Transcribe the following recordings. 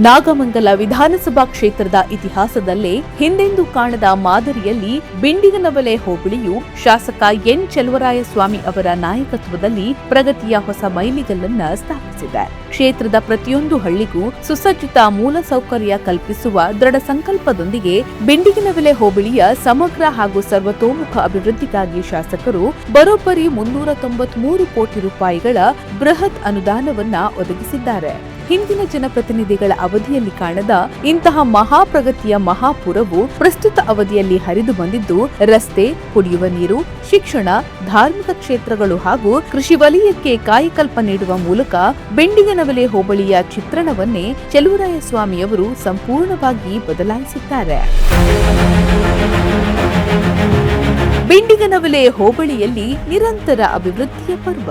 ನಾಗಮಂಗಲ ವಿಧಾನಸಭಾ ಕ್ಷೇತ್ರದ ಇತಿಹಾಸದಲ್ಲೇ ಹಿಂದೆಂದೂ ಕಾಣದ ಮಾದರಿಯಲ್ಲಿ ಬಿಂಡಿಗನವಲೆ ಹೋಬಳಿಯು ಶಾಸಕ ಎನ್ ಚೆಲುವರಾಯಸ್ವಾಮಿ ಅವರ ನಾಯಕತ್ವದಲ್ಲಿ ಪ್ರಗತಿಯ ಹೊಸ ಮೈಲಿಗಲ್ಲನ್ನ ಸ್ಥಾಪಿಸಿದೆ. ಕ್ಷೇತ್ರದ ಪ್ರತಿಯೊಂದು ಹಳ್ಳಿಗೂ ಸುಸಜ್ಜಿತ ಮೂಲಸೌಕರ್ಯ ಕಲ್ಪಿಸುವ ದೃಢ ಸಂಕಲ್ಪದೊಂದಿಗೆ ಬಿಂಡಿಗನವಲೆ ಹೋಬಳಿಯ ಸಮಗ್ರ ಹಾಗೂ ಸರ್ವತೋಮುಖ ಅಭಿವೃದ್ಧಿಗಾಗಿ ಶಾಸಕರು ಬರೋಬ್ಬರಿ 393 ಕೋಟಿ ರೂಪಾಯಿಗಳ ಬೃಹತ್ ಅನುದಾನವನ್ನ ಒದಗಿಸಿದ್ದಾರೆ. ಹಿಂದಿನ ಜನಪ್ರತಿನಿಧಿಗಳ ಅವಧಿಯಲ್ಲಿ ಕಾಣದ ಇಂತಹ ಮಹಾಪ್ರಗತಿಯ ಮಹಾಪುರವು ಪ್ರಸ್ತುತ ಅವಧಿಯಲ್ಲಿ ಹರಿದು ಬಂದಿದ್ದು, ರಸ್ತೆ, ಕುಡಿಯುವ ನೀರು, ಶಿಕ್ಷಣ, ಧಾರ್ಮಿಕ ಕ್ಷೇತ್ರಗಳು ಹಾಗೂ ಕೃಷಿ ವಲಯಕ್ಕೆ ಕಾಯಕಲ್ಪ ನೀಡುವ ಮೂಲಕ ಬಿಂಡಿಗನವಲೆ ಹೋಬಳಿಯ ಚಿತ್ರಣವನ್ನೇ ಚೆಲುವರಾಯಸ್ವಾಮಿಯವರು ಸಂಪೂರ್ಣವಾಗಿ ಬದಲಾಯಿಸಿದ್ದಾರೆ. ಬಿಂಡಿಗನವಲೆ ಹೋಬಳಿಯಲ್ಲಿ ನಿರಂತರ ಅಭಿವೃದ್ಧಿಯ ಪರ್ವ.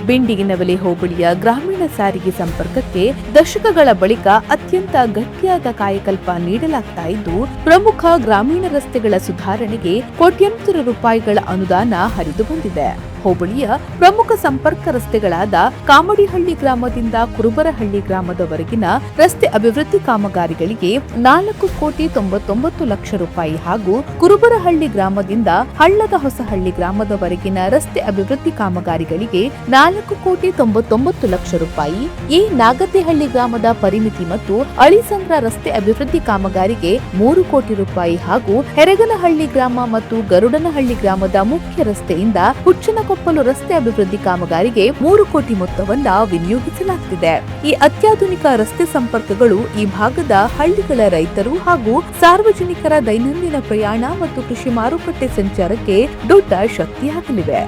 ಬಿಂಡಿಗನವಲೆ ಹೋಬಳಿಯ ಗ್ರಾಮೀಣ ಸಾರಿಗೆ ಸಂಪರ್ಕಕ್ಕೆ ದಶಕಗಳ ಬಳಿಕ ಅತ್ಯಂತ ಗಟ್ಟಿಯಾದ ಕಾಯಕಲ್ಪ ನೀಡಲಾಗ್ತಾ ಇದ್ದು, ಪ್ರಮುಖ ಗ್ರಾಮೀಣ ರಸ್ತೆಗಳ ಸುಧಾರಣೆಗೆ ಕೋಟ್ಯಂತರ ರೂಪಾಯಿಗಳ ಅನುದಾನ ಹರಿದು ಬಂದಿದೆ. ಹೋಬಳಿಯ ಪ್ರಮುಖ ಸಂಪರ್ಕ ರಸ್ತೆಗಳಾದ ಕಾಮಡಿಹಳ್ಳಿ ಗ್ರಾಮದಿಂದ ಕುರುಬರಹಳ್ಳಿ ಗ್ರಾಮದವರೆಗಿನ ರಸ್ತೆ ಅಭಿವೃದ್ಧಿ ಕಾಮಗಾರಿಗಳಿಗೆ 4,99 ಲಕ್ಷ ರೂಪಾಯಿ ಹಾಗೂ ಕುರುಬರಹಳ್ಳಿ ಗ್ರಾಮದಿಂದ ಹಳ್ಳದ ಹೊಸಹಳ್ಳಿ ಗ್ರಾಮದವರೆಗಿನ ರಸ್ತೆ ಅಭಿವೃದ್ಧಿ ಕಾಮಗಾರಿಗಳಿಗೆ 4,99 ಲಕ್ಷ ರೂಪಾಯಿ, ಈ ನಾಗತಿಹಳ್ಳಿ ಗ್ರಾಮದ ಪರಿಮಿತಿ ಮತ್ತು ಅಳಿಸಂದ್ರ ರಸ್ತೆ ಅಭಿವೃದ್ಧಿ ಕಾಮಗಾರಿಗೆ 3 ಕೋಟಿ ರೂಪಾಯಿ ಹಾಗೂ ಹೆರಗನಹಳ್ಳಿ ಗ್ರಾಮ ಮತ್ತು ಗರುಡನಹಳ್ಳಿ ಗ್ರಾಮದ ಮುಖ್ಯ ರಸ್ತೆಯಿಂದ ಹುಚ್ಚನಕೊಪ್ಪಲು ರಸ್ತೆ ಅಭಿವೃದ್ಧಿ ಕಾಮಗಾರಿಗೆ 3 ಕೋಟಿ ಮೊತ್ತವನ್ನ ವಿನಿಯೋಗಿಸಲಾಗುತ್ತಿದೆ. ಈ ಅತ್ಯಾಧುನಿಕ ರಸ್ತೆ ಸಂಪರ್ಕಗಳು ಈ ಭಾಗದ ಹಳ್ಳಿಗಳ ರೈತರು ಹಾಗೂ ಸಾರ್ವಜನಿಕರ ದೈನಂದಿನ ಪ್ರಯಾಣ ಮತ್ತು ಕೃಷಿ ಮಾರುಕಟ್ಟೆ ಸಂಚಾರಕ್ಕೆ ದೊಡ್ಡ ಶಕ್ತಿಯಾಗಲಿವೆ.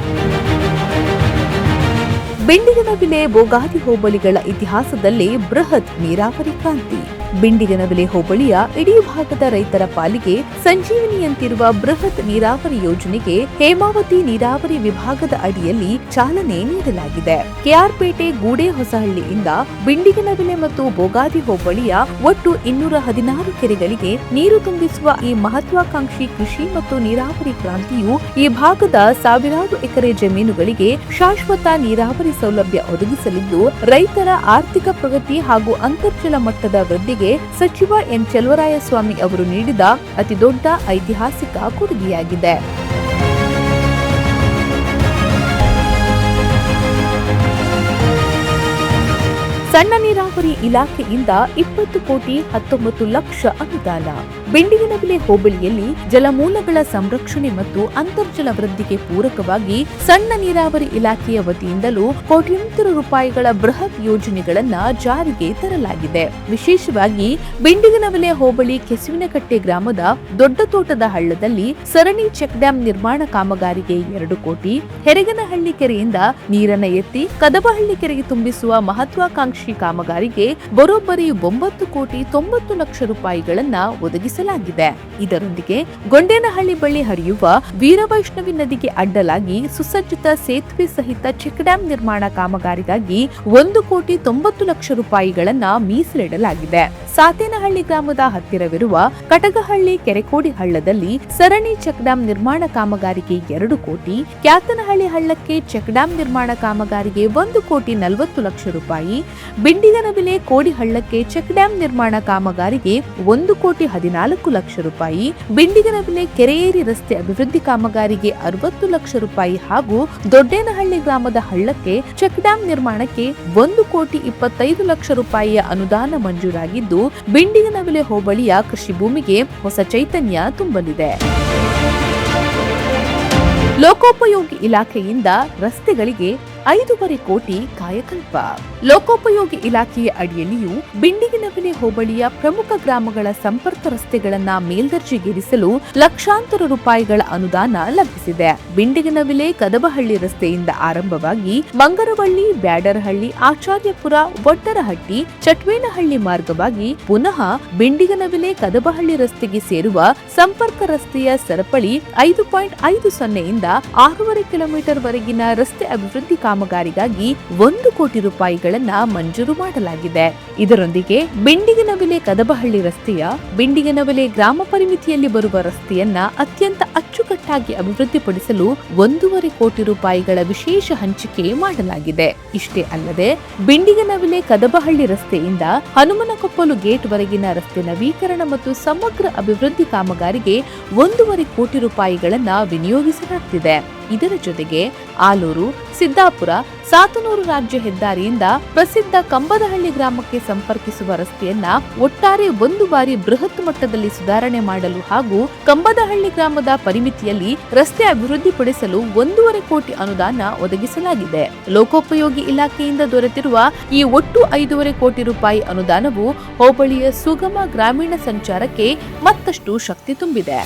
ಬಿಂಡಿಗನವಲೆ ಬೋಗಾದಿ ಹೋಬಳಿಗಳ ಇತಿಹಾಸದಲ್ಲಿ ಬೃಹತ್ ನೀರಾವರಿ ಕ್ರಾಂತಿ. ಬಿಂಡಿಗನವಲೆ ಹೋಬಳಿಯ ಇಡೀ ಭಾಗದ ರೈತರ ಪಾಲಿಗೆ ಸಂಜೀವನಿಯಂತಿರುವ ಬೃಹತ್ ನೀರಾವರಿ ಯೋಜನೆಗೆ ಹೇಮಾವತಿ ನೀರಾವರಿ ವಿಭಾಗದ ಅಡಿಯಲ್ಲಿ ಚಾಲನೆ ನೀಡಲಾಗಿದೆ. ಕೆಆರ್ಪೇಟೆ ಗೂಡೆ ಹೊಸಹಳ್ಳಿಯಿಂದ ಬಿಂಡಿಗನವಲೆ ಮತ್ತು ಬೋಗಾದಿ ಹೋಬಳಿಯ ಒಟ್ಟು 216 ಕೆರೆಗಳಿಗೆ ನೀರು ತುಂಬಿಸುವ ಈ ಮಹತ್ವಾಕಾಂಕ್ಷಿ ಕೃಷಿ ಮತ್ತು ನೀರಾವರಿ ಕ್ರಾಂತಿಯು ಈ ಭಾಗದ ಸಾವಿರಾರು ಎಕರೆ ಜಮೀನುಗಳಿಗೆ ಶಾಶ್ವತ ನೀರಾವರಿ ಸೌಲಭ್ಯ ಒದಗಿಸಲಿದ್ದು, ರೈತರ ಆರ್ಥಿಕ ಪ್ರಗತಿ ಹಾಗೂ ಅಂತರ್ಜಲ ಮಟ್ಟದ ವೃದ್ಧಿಗೆ ಸಚಿವ ಎನ್ ಚೆಲುವರಾಯಸ್ವಾಮಿ ಅವರು ನೀಡಿದ ಅತಿದೊಡ್ಡ ಐತಿಹಾಸಿಕ ಕೊಡುಗೆಯಾಗಿದೆ. ಸಣ್ಣ ನೀರಾವರಿ ಇಲಾಖೆಯಿಂದ 20 ಕೋಟಿ 19 ಲಕ್ಷ ಅನುದಾನ. ಬಿಂಡಿಗನವಲೆ ಹೋಬಳಿಯಲ್ಲಿ ಜಲಮೂಲಗಳ ಸಂರಕ್ಷಣೆ ಮತ್ತು ಅಂತರ್ಜಲ ವೃದ್ಧಿಗೆ ಪೂರಕವಾಗಿ ಸಣ್ಣ ನೀರಾವರಿ ಇಲಾಖೆಯ ವತಿಯಿಂದಲೂ ಕೋಟ್ಯಂತರ ರೂಪಾಯಿಗಳ ಬೃಹತ್ ಯೋಜನೆಗಳನ್ನ ಜಾರಿಗೆ ತರಲಾಗಿದೆ. ವಿಶೇಷವಾಗಿ ಬಿಂಡಿಗನವಲೆ ಹೋಬಳಿ ಕೆಸುವಿನಕಟ್ಟೆ ಗ್ರಾಮದ ದೊಡ್ಡ ತೋಟದ ಹಳ್ಳದಲ್ಲಿ ಸರಣಿ ಚೆಕ್ ಡ್ಯಾಂ ನಿರ್ಮಾಣ ಕಾಮಗಾರಿಗೆ 2 ಕೋಟಿ, ಹೆರಗನಹಳ್ಳಿ ಕೆರೆಯಿಂದ ನೀರನ್ನ ಎತ್ತಿ ಕದಬಹಳ್ಳಿ ಕೆರೆಗೆ ತುಂಬಿಸುವ ಮಹತ್ವಾಕಾಂಕ್ಷಿ ಕಾಮಗಾರಿಗೆ ಬರೋಬ್ಬರಿ 9 ಕೋಟಿ 90 ಲಕ್ಷ ರೂಪಾಯಿಗಳನ್ನ ಒದಗಿಸಲಾಗಿದೆ. ಇದರೊಂದಿಗೆ ಗೊಂಡೇನಹಳ್ಳಿ ಬಳಿ ಹರಿಯುವ ವೀರವೈಷ್ಣವಿ ನದಿಗೆ ಅಡ್ಡಲಾಗಿ ಸುಸಜ್ಜಿತ ಸೇತುವೆ ಸಹಿತ ಚೆಕ್ ಡ್ಯಾಂ ನಿರ್ಮಾಣ ಕಾಮಗಾರಿಗಾಗಿ 1 ಕೋಟಿ 90 ಲಕ್ಷ ರೂಪಾಯಿಗಳನ್ನ ಮೀಸಲಿಡಲಾಗಿದೆ. ಸಾತೇನಹಳ್ಳಿ ಗ್ರಾಮದ ಹತ್ತಿರವಿರುವ ಕಟಗಹಳ್ಳಿ ಕೆರೆಕೋಡಿ ಹಳ್ಳದಲ್ಲಿ ಸರಣಿ ಚೆಕ್ ಡ್ಯಾಂ ನಿರ್ಮಾಣ ಕಾಮಗಾರಿಗೆ 2 ಕೋಟಿ, ಕ್ಯಾತನಹಳ್ಳಿ ಹಳ್ಳಕ್ಕೆ ಚೆಕ್ ಡ್ಯಾಂ ನಿರ್ಮಾಣ ಕಾಮಗಾರಿಗೆ 1 ಕೋಟಿ 40 ಲಕ್ಷ ರೂಪಾಯಿ, ಬಿಂಡಿಗನವಲೆ ಕೋಡಿ ಹಳ್ಳಕ್ಕೆ ಚೆಕ್ ಡ್ಯಾಂ ನಿರ್ಮಾಣ ಕಾಮಗಾರಿಗೆ 1 ಕೋಟಿ 14 ಲಕ್ಷ ರೂಪಾಯಿ, ಬಿಂಡಿಗನವಲೆ ಕೆರೆಯೇರಿ ರಸ್ತೆ ಅಭಿವೃದ್ಧಿ ಕಾಮಗಾರಿಗೆ 60 ಲಕ್ಷ ರೂಪಾಯಿ ಹಾಗೂ ದೊಡ್ಡೇನಹಳ್ಳಿ ಗ್ರಾಮದ ಹಳ್ಳಕ್ಕೆ ಚೆಕ್ ಡ್ಯಾಂ ನಿರ್ಮಾಣಕ್ಕೆ 1 ಕೋಟಿ 25 ಲಕ್ಷ ರೂಪಾಯಿಯ ಅನುದಾನ ಮಂಜೂರಾಗಿದ್ದು, ಬಿಂಡಿಗನವಲೆ ಹೋಬಳಿಯ ಕೃಷಿ ಭೂಮಿಗೆ ಹೊಸ ಚೈತನ್ಯ ತುಂಬಲಿದೆ. ಲೋಕೋಪಯೋಗಿ ಇಲಾಖೆಯಿಂದ ರಸ್ತೆಗಳಿಗೆ 5.5 ಕೋಟಿ ಕಾಯಕಲ್ಪ. ಲೋಕೋಪಯೋಗಿ ಇಲಾಖೆಯ ಅಡಿಯಲ್ಲಿಯೂ ಬಿಂಡಿಗನವಲೆ ಹೋಬಳಿಯ ಪ್ರಮುಖ ಗ್ರಾಮಗಳ ಸಂಪರ್ಕ ರಸ್ತೆಗಳನ್ನ ಮೇಲ್ದರ್ಜೆಗೇರಿಸಲು ಲಕ್ಷಾಂತರ ರೂಪಾಯಿಗಳ ಅನುದಾನ ಲಭಿಸಿದೆ. ಬಿಂಡಿಗನವಲೆ ಕದಬಹಳ್ಳಿ ರಸ್ತೆಯಿಂದ ಆರಂಭವಾಗಿ ಮಂಗರವಳ್ಳಿ, ಬ್ಯಾಡರಹಳ್ಳಿ, ಆಚಾರ್ಯಪುರ, ಒಡ್ಡರಹಟ್ಟಿ, ಚಟ್ವೇನಹಳ್ಳಿ ಮಾರ್ಗವಾಗಿ ಪುನಃ ಬಿಂಡಿಗನವಲೆ ಕದಬಹಳ್ಳಿ ರಸ್ತೆಗೆ ಸೇರುವ ಸಂಪರ್ಕ ರಸ್ತೆಯ ಸರಪಳಿ 5.50 ಇಂದ 6.5 ಕಿಲೋಮೀಟರ್ ವರೆಗಿನ ರಸ್ತೆ ಅಭಿವೃದ್ಧಿ ಕಾಮಗಾರಿಗಾಗಿ 1 ಕೋಟಿ ರೂಪಾಯಿಗಳನ್ನ ಮಂಜೂರು ಮಾಡಲಾಗಿದೆ. ಇದರೊಂದಿಗೆ ಬಿಂಡಿಗನವಲೆ ಕದಬಹಳ್ಳಿ ರಸ್ತೆಯ ಬಿಂಡಿಗನವಲೆ ಗ್ರಾಮ ಪರಿಮಿತಿಯಲ್ಲಿ ಬರುವ ರಸ್ತೆಯನ್ನ ಅತ್ಯಂತ ಅಚ್ಚುಕಟ್ಟಾಗಿ ಅಚ್ಚುಕಟ್ಟಾಗಿ ಅಭಿವೃದ್ಧಿಪಡಿಸಲು 1.5 ಕೋಟಿ ರೂಪಾಯಿಗಳ ವಿಶೇಷ ಹಂಚಿಕೆ ಮಾಡಲಾಗಿದೆ. ಇಷ್ಟೇ ಅಲ್ಲದೆ ಬಿಂಡಿಗನವಿಲೆ ಕದಬಹಳ್ಳಿ ರಸ್ತೆಯಿಂದ ಹನುಮನಕೊಪ್ಪಲು ಗೇಟ್ ವರೆಗಿನ ರಸ್ತೆ ನವೀಕರಣ ಮತ್ತು ಸಮಗ್ರ ಅಭಿವೃದ್ಧಿ ಕಾಮಗಾರಿಗೆ 1.5 ಕೋಟಿ ರೂಪಾಯಿಗಳನ್ನ ವಿನಿಯೋಗಿಸಲಾಗುತ್ತಿದೆ. ಇದರ ಜೊತೆಗೆ ಆಲೂರು, ಸಿದ್ದಾಪುರ, ಸಾತನೂರು ರಾಜ್ಯ ಹೆದ್ದಾರಿಯಿಂದ ಪ್ರಸಿದ್ಧ ಕಂಬದಹಳ್ಳಿ ಗ್ರಾಮಕ್ಕೆ ಸಂಪರ್ಕಿಸುವ ರಸ್ತೆಯನ್ನ ಒಟ್ಟಾರೆ 1 ಬಾರಿ ಬೃಹತ್ ಮಟ್ಟದಲ್ಲಿ ಸುಧಾರಣೆ ಮಾಡಲು ಹಾಗೂ ಕಂಬದಹಳ್ಳಿ ಗ್ರಾಮದ ಪರಿಮಿತಿಯಲ್ಲಿ ರಸ್ತೆ ಅಭಿವೃದ್ಧಿಪಡಿಸಲು 1.5 ಕೋಟಿ ಅನುದಾನ ಒದಗಿಸಲಾಗಿದೆ. ಲೋಕೋಪಯೋಗಿ ಇಲಾಖೆಯಿಂದ ದೊರೆತಿರುವ ಈ ಒಟ್ಟು 5.5 ಕೋಟಿ ರೂಪಾಯಿ ಅನುದಾನವು ಹೋಬಳಿಯ ಸುಗಮ ಗ್ರಾಮೀಣ ಸಂಚಾರಕ್ಕೆ ಮತ್ತಷ್ಟು ಶಕ್ತಿ ತುಂಬಿದೆ.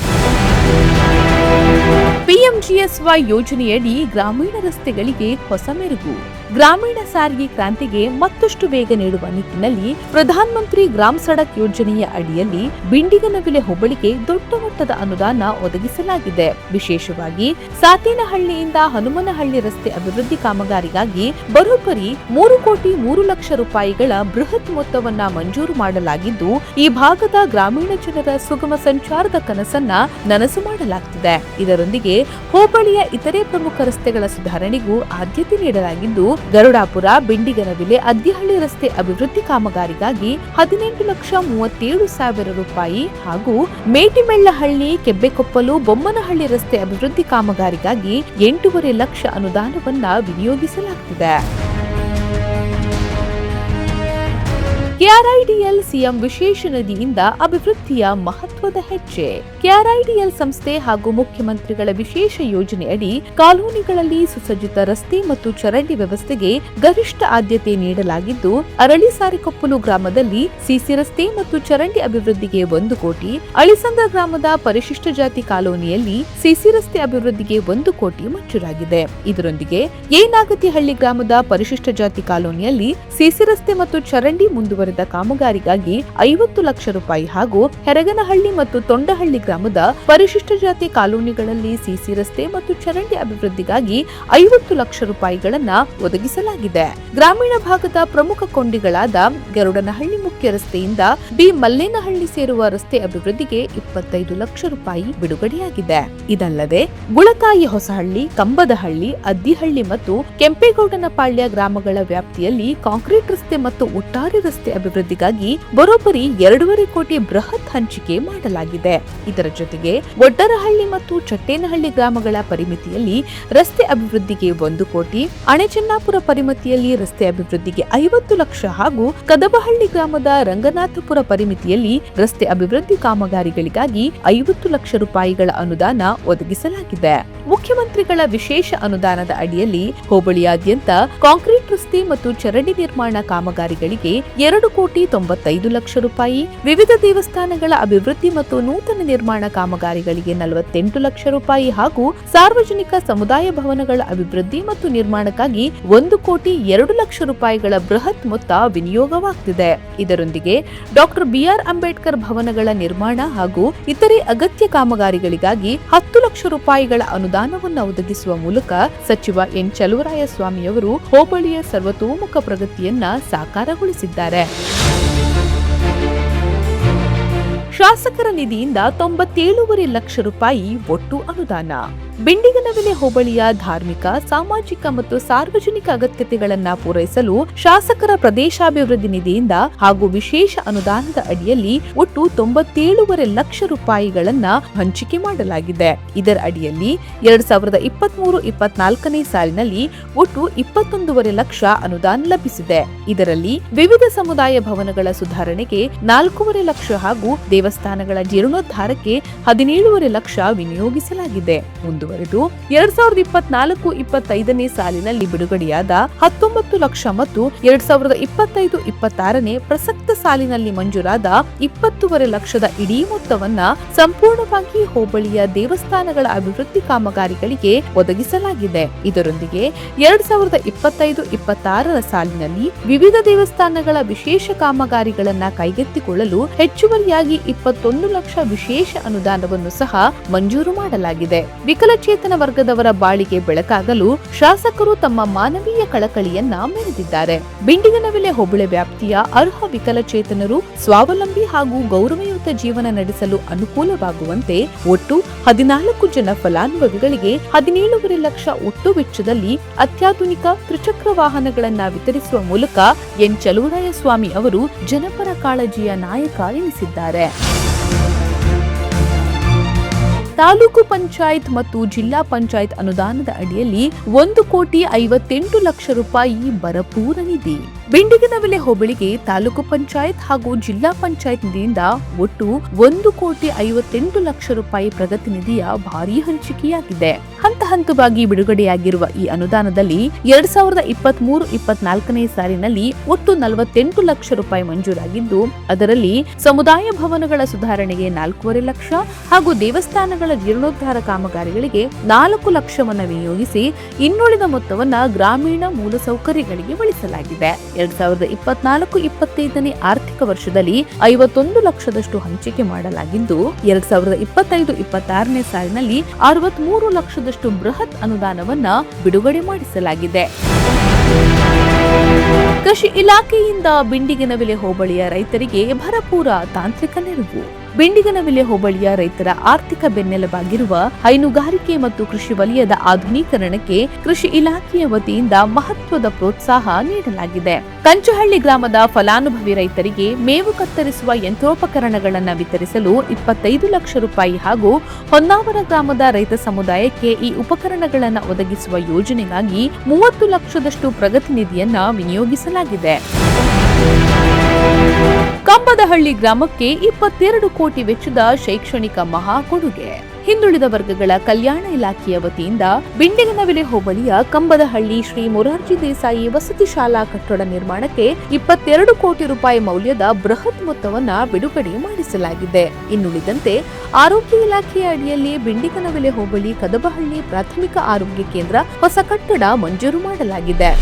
ಪಿಎಂಜಿಎಸ್ವೈ ಯೋಜನೆಯಡಿ ಗ್ರಾಮೀಣ ರಸ್ತೆಗಳಿಗೆ ಹೊಸ ಮೆರುಗು. ಗ್ರಾಮೀಣ ಸಾರಿಗೆ ಕ್ರಾಂತಿಗೆ ಮತ್ತಷ್ಟು ವೇಗ ನೀಡುವ ನಿಟ್ಟಿನಲ್ಲಿ ಪ್ರಧಾನಮಂತ್ರಿ ಗ್ರಾಮ್ ಸಡಕ್ ಯೋಜನೆಯ ಅಡಿಯಲ್ಲಿ ಬಿಂಡಿಗನವಿಲೆ ಹೋಬಳಿಗೆ ದೊಡ್ಡ ಮಟ್ಟದ ಅನುದಾನ ಒದಗಿಸಲಾಗಿದೆ. ವಿಶೇಷವಾಗಿ ಸಾತೇನಹಳ್ಳಿಯಿಂದ ಹನುಮನಹಳ್ಳಿ ರಸ್ತೆ ಅಭಿವೃದ್ಧಿ ಕಾಮಗಾರಿಗಾಗಿ ಬರೋಬ್ಬರಿ 3 ಕೋಟಿ 3 ಲಕ್ಷ ರೂಪಾಯಿಗಳ ಬೃಹತ್ ಮೊತ್ತವನ್ನ ಮಂಜೂರು ಮಾಡಲಾಗಿದ್ದು, ಈ ಭಾಗದ ಗ್ರಾಮೀಣ ಜನರ ಸುಗಮ ಸಂಚಾರದ ಕನಸನ್ನ ನನಸು ಮಾಡಲಾಗುತ್ತಿದೆ. ಇದರೊಂದಿಗೆ ಹೋಬಳಿಯ ಇತರೆ ಪ್ರಮುಖ ರಸ್ತೆಗಳ ಸುಧಾರಣೆಗೂ ಆದ್ಯತೆ ನೀಡಲಾಗಿದ್ದು, ಗರುಡಾಪುರ ಬಿಂಡಿಗನವಿಲೆ ಅದ್ದಿಹಳ್ಳಿ ರಸ್ತೆ ಅಭಿವೃದ್ಧಿ ಕಾಮಗಾರಿಗಾಗಿ 18,37,000 ರೂಪಾಯಿ ಹಾಗೂ ಮೇಟಿಮೆಳ್ಳಹಳ್ಳಿ ಕೆಬ್ಬೆಕೊಪ್ಪಲು ಬೊಮ್ಮನಹಳ್ಳಿ ರಸ್ತೆ ಅಭಿವೃದ್ಧಿ ಕಾಮಗಾರಿಗಾಗಿ 8.5 ಲಕ್ಷ ಅನುದಾನವನ್ನ ವಿನಿಯೋಗಿಸಲಾಗುತ್ತಿದೆ. ಕೆಆರ್ಐಡಿಎಲ್ ಸಿಎಂ ವಿಶೇಷ ನಿಧಿಯಿಂದ ಅಭಿವೃದ್ಧಿಯ ಮಹತ್ವದ ಹೆಜ್ಜೆ. ಕೆಆರ್ಐಡಿಎಲ್ ಸಂಸ್ಥೆ ಹಾಗೂ ಮುಖ್ಯಮಂತ್ರಿಗಳ ವಿಶೇಷ ಯೋಜನೆಯಡಿ ಕಾಲೋನಿಗಳಲ್ಲಿ ಸುಸಜ್ಜಿತ ರಸ್ತೆ ಮತ್ತು ಚರಂಡಿ ವ್ಯವಸ್ಥೆಗೆ ಗರಿಷ್ಠ ಆದ್ಯತೆ ನೀಡಲಾಗಿದ್ದು, ಅರಳಿಸಾರಿಕೊಪ್ಪಲು ಗ್ರಾಮದಲ್ಲಿ ಸಿಸಿ ರಸ್ತೆ ಮತ್ತು ಚರಂಡಿ ಅಭಿವೃದ್ಧಿಗೆ 1 ಕೋಟಿ, ಅಳಿಸಂದ್ರ ಗ್ರಾಮದ ಪರಿಶಿಷ್ಟ ಜಾತಿ ಕಾಲೋನಿಯಲ್ಲಿ ಸಿಸಿ ರಸ್ತೆ ಅಭಿವೃದ್ಧಿಗೆ 1 ಕೋಟಿ ಮಂಜೂರಾಗಿದೆ. ಇದರೊಂದಿಗೆ ಏನಾಗತಿಹಳ್ಳಿ ಗ್ರಾಮದ ಪರಿಶಿಷ್ಟ ಜಾತಿ ಕಾಲೋನಿಯಲ್ಲಿ ಸಿಸಿ ರಸ್ತೆ ಮತ್ತು ಚರಂಡಿ ಮುಂದುವರೆದ ಕಾಮಗಾರಿಗಾಗಿ 50 ಲಕ್ಷ ರೂಪಾಯಿ ಹಾಗೂ ಹೆರಗನಹಳ್ಳಿ ಮತ್ತು ತೊಂಡಹಳ್ಳಿ ಗ್ರಾಮದ ಪರಿಶಿಷ್ಟ ಜಾತಿ ಕಾಲೋನಿಗಳಲ್ಲಿ ಸಿಸಿ ರಸ್ತೆ ಮತ್ತು ಚರಂಡಿ ಅಭಿವೃದ್ಧಿಗಾಗಿ 50 ಲಕ್ಷ ರೂಪಾಯಿಗಳನ್ನ ಒದಗಿಸಲಾಗಿದೆ. ಗ್ರಾಮೀಣ ಭಾಗದ ಪ್ರಮುಖ ಕೊಂಡಿಗಳಾದ ಗರುಡನಹಳ್ಳಿ ಮುಖ್ಯ ರಸ್ತೆಯಿಂದ ಬಿ ಮಲ್ಲೇನಹಳ್ಳಿ ಸೇರುವ ರಸ್ತೆ ಅಭಿವೃದ್ಧಿಗೆ 25 ಲಕ್ಷ ರೂಪಾಯಿ ಬಿಡುಗಡೆಯಾಗಿದೆ. ಇದಲ್ಲದೆ ಗುಳಕಾಯಿ ಹೊಸಹಳ್ಳಿ, ಕಂಬದಹಳ್ಳಿ, ಅದ್ದಿಹಳ್ಳಿ ಮತ್ತು ಕೆಂಪೇಗೌಡನಪಾಳ್ಯ ಗ್ರಾಮಗಳ ವ್ಯಾಪ್ತಿಯಲ್ಲಿ ಕಾಂಕ್ರೀಟ್ ರಸ್ತೆ ಮತ್ತು ಒಟ್ಟಾರೆ ರಸ್ತೆ ಅಭಿವೃದ್ಧಿಗಾಗಿ ಬರೋಬ್ಬರಿ 2.5 ಕೋಟಿ ಬೃಹತ್ ಹಂಚಿಕೆ ಮಾಡಲಾಗಿದೆ. ಇದರ ಜೊತೆಗೆ ಒಡ್ಡರಹಳ್ಳಿ ಮತ್ತು ಚಟ್ಟೇನಹಳ್ಳಿ ಗ್ರಾಮಗಳ ಪರಿಮಿತಿಯಲ್ಲಿ ರಸ್ತೆ ಅಭಿವೃದ್ಧಿಗೆ 1 ಕೋಟಿ, ಅಣೆಚನ್ನಾಪುರ ಪರಿಮಿತಿಯಲ್ಲಿ ರಸ್ತೆ ಅಭಿವೃದ್ಧಿಗೆ 50 ಲಕ್ಷ ಹಾಗೂ ಕದಬಹಳ್ಳಿ ಗ್ರಾಮದ ರಂಗನಾಥಪುರ ಪರಿಮಿತಿಯಲ್ಲಿ ರಸ್ತೆ ಅಭಿವೃದ್ಧಿ ಕಾಮಗಾರಿಗಳಿಗಾಗಿ 50 ಲಕ್ಷ ರೂಪಾಯಿಗಳ ಅನುದಾನ ಒದಗಿಸಲಾಗಿದೆ. ಮುಖ್ಯಮಂತ್ರಿಗಳ ವಿಶೇಷ ಅನುದಾನದ ಅಡಿಯಲ್ಲಿ ಹೋಬಳಿಯಾದ್ಯಂತ ಕಾಂಕ್ರೀಟ್ ರಸ್ತೆ ಮತ್ತು ಚರಂಡಿ ನಿರ್ಮಾಣ ಕಾಮಗಾರಿಗಳಿಗೆ 2 ಕೋಟಿ 95 ಲಕ್ಷ ರೂಪಾಯಿ, ವಿವಿಧ ದೇವಸ್ಥಾನಗಳ ಅಭಿವೃದ್ಧಿ ಮತ್ತು ನೂತನ ನಿರ್ಮಾಣ ಕಾಮಗಾರಿಗಳಿಗೆ 48 ಲಕ್ಷ ರೂಪಾಯಿ ಹಾಗೂ ಸಾರ್ವಜನಿಕ ಸಮುದಾಯ ಭವನಗಳ ಅಭಿವೃದ್ಧಿ ಮತ್ತು ನಿರ್ಮಾಣಕ್ಕಾಗಿ 1 ಕೋಟಿ 2 ಲಕ್ಷ ರೂಪಾಯಿಗಳ ಬೃಹತ್ ಮೊತ್ತ ವಿನಿಯೋಗವಾಗುತ್ತಿದೆ. ಇದರೊಂದಿಗೆ ಡಾಕ್ಟರ್ ಬಿಆರ್ ಅಂಬೇಡ್ಕರ್ ಭವನಗಳ ನಿರ್ಮಾಣ ಹಾಗೂ ಇತರೆ ಅಗತ್ಯ ಕಾಮಗಾರಿಗಳಿಗಾಗಿ 10 ಲಕ್ಷ ರೂಪಾಯಿಗಳ ಅನುದಾನವನ್ನು ಒದಗಿಸುವ ಮೂಲಕ ಸಚಿವ ಎನ್ ಚಲುವರಾಯಸ್ವಾಮಿಯವರು ಹೋಬಳಿಯ ಸರ್ವತೋಮುಖ ಪ್ರಗತಿಯನ್ನ ಸಾಕಾರಗೊಳಿಸಿದ್ದಾರೆ. ಶಾಸಕರ ನಿಧಿಯಿಂದ 97.5 ಲಕ್ಷ ರೂಪಾಯಿ ಒಟ್ಟು ಅನುದಾನ. ಬಿಂಡಿಗನವಿಲೆ ಹೋಬಳಿಯ ಧಾರ್ಮಿಕ, ಸಾಮಾಜಿಕ ಮತ್ತು ಸಾರ್ವಜನಿಕ ಅಗತ್ಯತೆಗಳನ್ನು ಪೂರೈಸಲು ಶಾಸಕರ ಪ್ರದೇಶಾಭಿವೃದ್ಧಿ ನಿಧಿಯಿಂದ ಹಾಗೂ ವಿಶೇಷ ಅನುದಾನದ ಅಡಿಯಲ್ಲಿ ಒಟ್ಟು 97.5 ಲಕ್ಷ ರೂಪಾಯಿಗಳನ್ನ ಹಂಚಿಕೆ ಮಾಡಲಾಗಿದೆ. ಇದರ ಅಡಿಯಲ್ಲಿ 2023-24ನೇ ಸಾಲಿನಲ್ಲಿ ಒಟ್ಟು 21.5 ಲಕ್ಷ ಅನುದಾನ ಲಭಿಸಿದೆ. ಇದರಲ್ಲಿ ವಿವಿಧ ಸಮುದಾಯ ಭವನಗಳ ಸುಧಾರಣೆಗೆ 4.5 ಲಕ್ಷ ಹಾಗೂ ದೇವಸ್ಥಾನಗಳ ಜೀರ್ಣೋದ್ಧಾರಕ್ಕೆ 17.5 ಲಕ್ಷ ವಿನಿಯೋಗಿಸಲಾಗಿದೆ. ಮುಂದುವರೆದು 2024-25ನೇ ಸಾಲಿನಲ್ಲಿ ಬಿಡುಗಡೆಯಾದ 19 ಲಕ್ಷ ಮತ್ತು 2025-26ನೇ ಪ್ರಸಕ್ತ ಸಾಲಿನಲ್ಲಿ ಮಂಜೂರಾದ 20.5 ಲಕ್ಷದ ಇಡೀ ಮೊತ್ತವನ್ನ ಸಂಪೂರ್ಣವಾಗಿ ಹೋಬಳಿಯ ದೇವಸ್ಥಾನಗಳ ಅಭಿವೃದ್ಧಿ ಕಾಮಗಾರಿಗಳಿಗೆ ಒದಗಿಸಲಾಗಿದೆ. ಇದರೊಂದಿಗೆ 2025-26ರ ಸಾಲಿನಲ್ಲಿ ವಿವಿಧ ದೇವಸ್ಥಾನಗಳ ವಿಶೇಷ ಕಾಮಗಾರಿಗಳನ್ನ ಕೈಗೆತ್ತಿಕೊಳ್ಳಲು ಹೆಚ್ಚುವರಿಯಾಗಿ 21 ಲಕ್ಷ ವಿಶೇಷ ಅನುದಾನವನ್ನು ಸಹ ಮಂಜೂರು ಮಾಡಲಾಗಿದೆ. ವಿಕಲ ವಿಕಲಚೇತನ ವರ್ಗದವರ ಬಾಳಿಗೆ ಬೆಳಕಾಗಲು ಶಾಸಕರು ತಮ್ಮ ಮಾನವೀಯ ಕಳಕಳಿಯನ್ನ ಮೆರೆದಿದ್ದಾರೆ. ಬಿಂಡಿಗನವಿಲೆ ಹೋಬಳಿ ವ್ಯಾಪ್ತಿಯ ಅರ್ಹ ವಿಕಲಚೇತನರು ಸ್ವಾವಲಂಬಿ ಹಾಗೂ ಗೌರವಯುತ ಜೀವನ ನಡೆಸಲು ಅನುಕೂಲವಾಗುವಂತೆ ಒಟ್ಟು 14 ಜನ ಫಲಾನುಭವಿಗಳಿಗೆ 17.5 ಲಕ್ಷ ಒಟ್ಟು ವೆಚ್ಚದಲ್ಲಿ ಅತ್ಯಾಧುನಿಕ ತ್ರಿಚಕ್ರ ವಾಹನಗಳನ್ನ ವಿತರಿಸುವ ಮೂಲಕ ಎನ್ ಚಲುವರಾಯಸ್ವಾಮಿ ಅವರು ಜನಪರ ಕಾಳಜಿಯ ನಾಯಕ ಎನಿಸಿದ್ದಾರೆ. ತಾಲೂಕು ಪಂಚಾಯತ್ ಮತ್ತು ಜಿಲ್ಲಾ ಪಂಚಾಯತ್ ಅನುದಾನದ ಅಡಿಯಲ್ಲಿ 1,58 ಲಕ್ಷ ರೂಪಾಯಿ ಬರಪೂರ ನಿಧಿ. ಬಿಂಡಿಗನವಿಲೆ ಹೋಬಳಿಗೆ ತಾಲೂಕು ಪಂಚಾಯತ್ ಹಾಗೂ ಜಿಲ್ಲಾ ಪಂಚಾಯತ್ ನಿಧಿಯಿಂದ ಒಟ್ಟು 1,58 ಲಕ್ಷ ರೂಪಾಯಿ ಪ್ರಗತಿ ನಿಧಿಯ ಭಾರೀ ಹಂಚಿಕೆಯಾಗಿದೆ. ಹಂತ ಹಂತವಾಗಿ ಬಿಡುಗಡೆಯಾಗಿರುವ ಈ ಅನುದಾನದಲ್ಲಿ 2023-24ನೇ ಸಾಲಿನಲ್ಲಿ ಒಟ್ಟು 48 ಲಕ್ಷ ರೂಪಾಯಿ ಮಂಜೂರಾಗಿದ್ದು, ಅದರಲ್ಲಿ ಸಮುದಾಯ ಭವನಗಳ ಸುಧಾರಣೆಗೆ 4.5 ಲಕ್ಷ ಹಾಗೂ ದೇವಸ್ಥಾನಗಳ ಜೀರ್ಣೋದ್ಧಾರ ಕಾಮಗಾರಿಗಳಿಗೆ 4 ಲಕ್ಷವನ್ನು ವಿನಿಯೋಗಿಸಿ ಇನ್ನುಳಿದ ಮೊತ್ತವನ್ನ ಗ್ರಾಮೀಣ ಮೂಲಸೌಕರ್ಯಗಳಿಗೆ ಬಳಸಲಾಗಿದೆ. 2024-25ನೇ ಆರ್ಥಿಕ ವರ್ಷದಲ್ಲಿ 51 ಲಕ್ಷದಷ್ಟು ಹಂಚಿಕೆ ಮಾಡಲಾಗಿದ್ದು, 2025-26ನೇ ಸಾಲಿನಲ್ಲಿ 63 ಲಕ್ಷದಷ್ಟು ಬೃಹತ್ ಅನುದಾನವನ್ನ ಬಿಡುಗಡೆ ಮಾಡಿಸಲಾಗಿದೆ. ಕೃಷಿ ಇಲಾಖೆಯಿಂದ ಬಿಂಡಿಗನವಿಲೆ ಹೋಬಳಿಯ ರೈತರಿಗೆ ಭರಪೂರ ತಾಂತ್ರಿಕ ನೆರವು. ಬಿಂಡಿಗನವಿಲೆ ಹೋಬಳಿಯ ರೈತರ ಆರ್ಥಿಕ ಬೆನ್ನೆಲುಬಾಗಿರುವ ಹೈನುಗಾರಿಕೆ ಮತ್ತು ಕೃಷಿ ವಲಯದ ಆಧುನೀಕರಣಕ್ಕೆ ಕೃಷಿ ಇಲಾಖೆಯ ವತಿಯಿಂದ ಮಹತ್ವದ ಪ್ರೋತ್ಸಾಹ ನೀಡಲಾಗಿದೆ. ಕಂಚಹಳ್ಳಿ ಗ್ರಾಮದ ಫಲಾನುಭವಿ ರೈತರಿಗೆ ಮೇವು ಕತ್ತರಿಸುವ ಯಂತ್ರೋಪಕರಣಗಳನ್ನು ವಿತರಿಸಲು 25 ಲಕ್ಷ ರೂಪಾಯಿ ಹಾಗೂ ಹೊನ್ನಾವರ ಗ್ರಾಮದ ರೈತ ಸಮುದಾಯಕ್ಕೆ ಈ ಉಪಕರಣಗಳನ್ನು ಒದಗಿಸುವ ಯೋಜನೆಗಾಗಿ 30 ಲಕ್ಷದಷ್ಟು ಪ್ರಗತಿ ನಿಧಿಯನ್ನ ವಿನಿಯೋಗಿಸಲಾಗಿದೆ. ಕಂಬದಹಳ್ಳಿ ಗ್ರಾಮಕ್ಕೆ 22 ಕೋಟಿ ವೆಚ್ಚದ ಶೈಕ್ಷಣಿಕ ಮಹಾ ಕೊಡುಗೆ. ಹಿಂದುಳಿದ ವರ್ಗಗಳ ಕಲ್ಯಾಣ ಇಲಾಖೆಯ ವತಿಯಿಂದ ಬಿಂಡಿಗನವಿಲೆ ಹೋಬಳಿಯ ಕಂಬದಹಳ್ಳಿ ಶ್ರೀ ಮೊರಾರ್ಜಿ ದೇಸಾಯಿ ವಸತಿ ಶಾಲಾ ಕಟ್ಟಡ ನಿರ್ಮಾಣಕ್ಕೆ 22 ಕೋಟಿ ರೂಪಾಯಿ ಮೌಲ್ಯದ ಬೃಹತ್ ಮೊತ್ತವನ್ನ ಬಿಡುಗಡೆ ಮಾಡಿಸಲಾಗಿದೆ. ಇನ್ನುಳಿದಂತೆ ಆರೋಗ್ಯ ಇಲಾಖೆಯ ಅಡಿಯಲ್ಲಿ ಬಿಂಡಿಗನವಿಲೆ ಹೋಬಳಿ ಕದಬಹಳ್ಳಿ ಪ್ರಾಥಮಿಕ ಆರೋಗ್ಯ ಕೇಂದ್ರ ಹೊಸ ಕಟ್ಟಡ ಮಂಜೂರು ಮಾಡಲಾಗಿದೆ.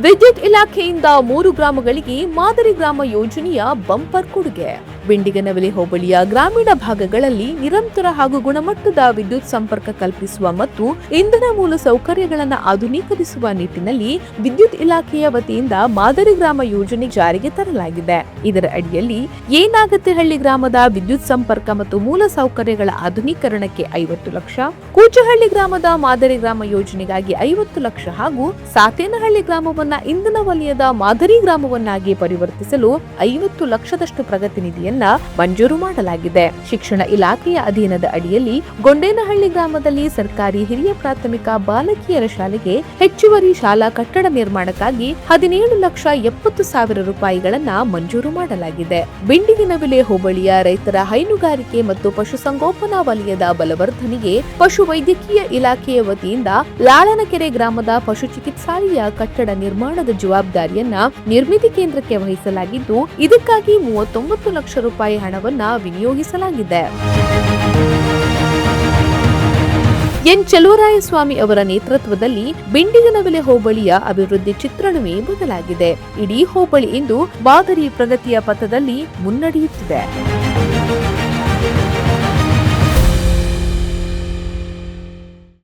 ವಿದ್ಯುತ್ ಇಲಾಖೆಯಿಂದ 3 ಗ್ರಾಮಗಳಿಗೆ ಮಾದರಿ ಗ್ರಾಮ ಯೋಜನೆಯ ಬಂಪರ್ ಕೊಡುಗೆ. ಬಿಂಡಿಗನವಿಲೆ ಹೋಬಳಿಯ ಗ್ರಾಮೀಣ ಭಾಗಗಳಲ್ಲಿ ನಿರಂತರ ಹಾಗೂ ಗುಣಮಟ್ಟದ ವಿದ್ಯುತ್ ಸಂಪರ್ಕ ಕಲ್ಪಿಸುವ ಮತ್ತು ಇಂಧನ ಮೂಲ ಸೌಕರ್ಯಗಳನ್ನು ಆಧುನೀಕರಿಸುವ ನಿಟ್ಟಿನಲ್ಲಿ ವಿದ್ಯುತ್ ಇಲಾಖೆಯ ವತಿಯಿಂದ ಮಾದರಿ ಗ್ರಾಮ ಯೋಜನೆ ಜಾರಿಗೆ ತರಲಾಗಿದೆ. ಇದರ ಅಡಿಯಲ್ಲಿ ಏನಾಗತಿಹಳ್ಳಿ ಗ್ರಾಮದ ವಿದ್ಯುತ್ ಸಂಪರ್ಕ ಮತ್ತು ಮೂಲ ಸೌಕರ್ಯಗಳ ಆಧುನೀಕರಣಕ್ಕೆ 50 ಲಕ್ಷ, ಕೂಚಹಳ್ಳಿ ಗ್ರಾಮದ ಮಾದರಿ ಗ್ರಾಮ ಯೋಜನೆಗಾಗಿ 50 ಲಕ್ಷ ಹಾಗೂ ಸಾತೇನಹಳ್ಳಿ ಗ್ರಾಮವನ್ನ ಇಂಧನ ವಲಯದ ಮಾದರಿ ಗ್ರಾಮವನ್ನಾಗಿ ಪರಿವರ್ತಿಸಲು 50 ಲಕ್ಷದಷ್ಟು ಪ್ರಗತಿ ನಿಧಿಯನ್ನು ಮಂಜೂರು ಮಾಡಲಾಗಿದೆ. ಶಿಕ್ಷಣ ಇಲಾಖೆಯ ಅಧೀನದ ಅಡಿಯಲ್ಲಿ ಗೊಂಡೇನಹಳ್ಳಿ ಗ್ರಾಮದಲ್ಲಿ ಸರ್ಕಾರಿ ಹಿರಿಯ ಪ್ರಾಥಮಿಕ ಬಾಲಕಿಯರ ಶಾಲೆಗೆ ಹೆಚ್ಚುವರಿ ಶಾಲಾ ಕಟ್ಟಡ ನಿರ್ಮಾಣಕ್ಕಾಗಿ 17,70,000 ರೂಪಾಯಿಗಳನ್ನ ಮಂಜೂರು ಮಾಡಲಾಗಿದೆ. ಬಿಂಡಿಗನವಿಲೆ ಹೋಬಳಿಯ ರೈತರ ಹೈನುಗಾರಿಕೆ ಮತ್ತು ಪಶುಸಂಗೋಪನಾ ವಲಯದ ಬಲವರ್ಧನೆಗೆ ಪಶು ವೈದ್ಯಕೀಯ ಇಲಾಖೆಯ ವತಿಯಿಂದ ಲಾಳನಕೆರೆ ಗ್ರಾಮದ ಪಶು ಚಿಕಿತ್ಸಾಲಯ ಕಟ್ಟಡ ನಿರ್ಮಾಣದ ಜವಾಬ್ದಾರಿಯನ್ನ ನಿರ್ಮಿತಿ ಕೇಂದ್ರಕ್ಕೆ ವಹಿಸಲಾಗಿದ್ದು, ಇದಕ್ಕಾಗಿ 39 ಲಕ್ಷ ರೂಪಾಯಿ ಹಣವನ್ನ ವಿನಿಯೋಗಿಸಲಾಗಿದೆ. ಎನ್ ಚಲುವರಾಯಸ್ವಾಮಿ ಅವರ ನೇತೃತ್ವದಲ್ಲಿ ಬಿಂಡಿಗನವಿಲೆ ಹೋಬಳಿಯ ಅಭಿವೃದ್ಧಿ ಚಿತ್ರಣವೇ ಬದಲಾಗಿದೆ. ಇಡೀ ಹೋಬಳಿ ಇಂದು ಮಾದರಿ ಪ್ರಗತಿಯ ಪಥದಲ್ಲಿ ಮುನ್ನಡೆಯುತ್ತಿದೆ.